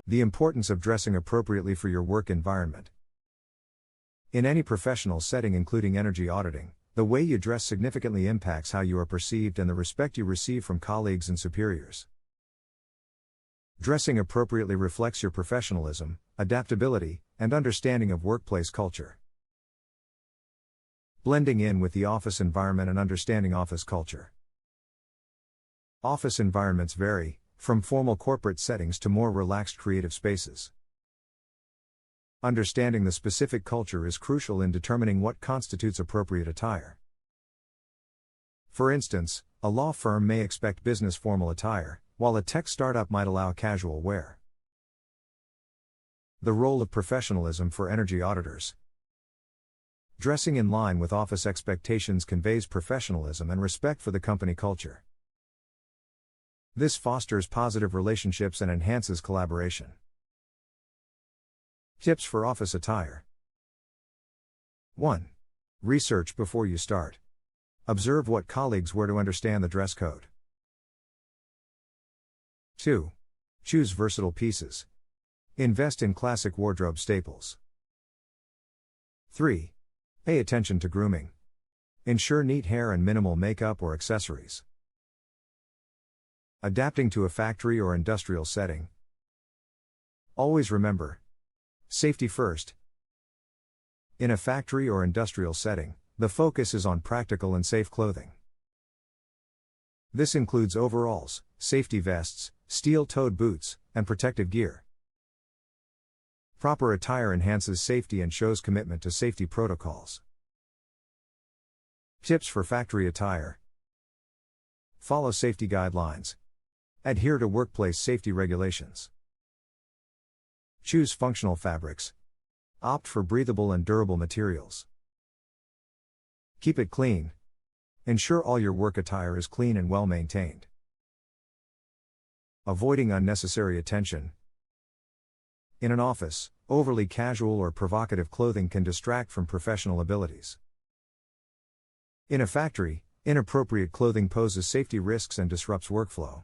The importance of dressing appropriately for your work environment. In any professional setting, including energy auditing, the way you dress significantly impacts how you are perceived and the respect you receive from colleagues and superiors. Dressing appropriately reflects your professionalism, adaptability, and understanding of workplace culture. Blending in with the office environment and understanding office culture. Office environments vary, from formal corporate settings to more relaxed creative spaces. Understanding the specific culture is crucial in determining what constitutes appropriate attire. For instance, a law firm may expect business formal attire, while a tech startup might allow casual wear. The role of professionalism for energy auditors. Dressing in line with office expectations conveys professionalism and respect for the company culture. This fosters positive relationships and enhances collaboration. Tips for office attire. 1. Research before you start. Observe what colleagues wear to understand the dress code. 2. Choose versatile pieces. Invest in classic wardrobe staples. 3. Pay attention to grooming. Ensure neat hair and minimal makeup or accessories. Adapting to a factory or industrial setting. Always remember, safety first. In a factory or industrial setting, the focus is on practical and safe clothing. This includes overalls, safety vests, steel-toed boots, and protective gear. Proper attire enhances safety and shows commitment to safety protocols. Tips for factory attire. Follow safety guidelines. Adhere to workplace safety regulations. Choose functional fabrics. Opt for breathable and durable materials. Keep it clean. Ensure all your work attire is clean and well maintained. Avoiding unnecessary attention. In an office, overly casual or provocative clothing can distract from professional abilities. In a factory, inappropriate clothing poses safety risks and disrupts workflow.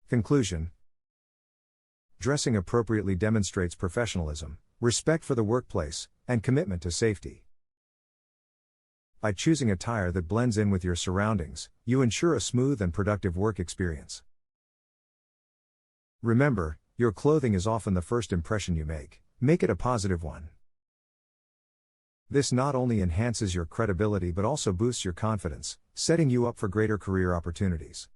Conclusion. Dressing appropriately demonstrates professionalism, respect for the workplace, and commitment to safety. By choosing attire that blends in with your surroundings, you ensure a smooth and productive work experience. Remember, your clothing is often the first impression you make. Make it a positive one. This not only enhances your credibility but also boosts your confidence, setting you up for greater career opportunities.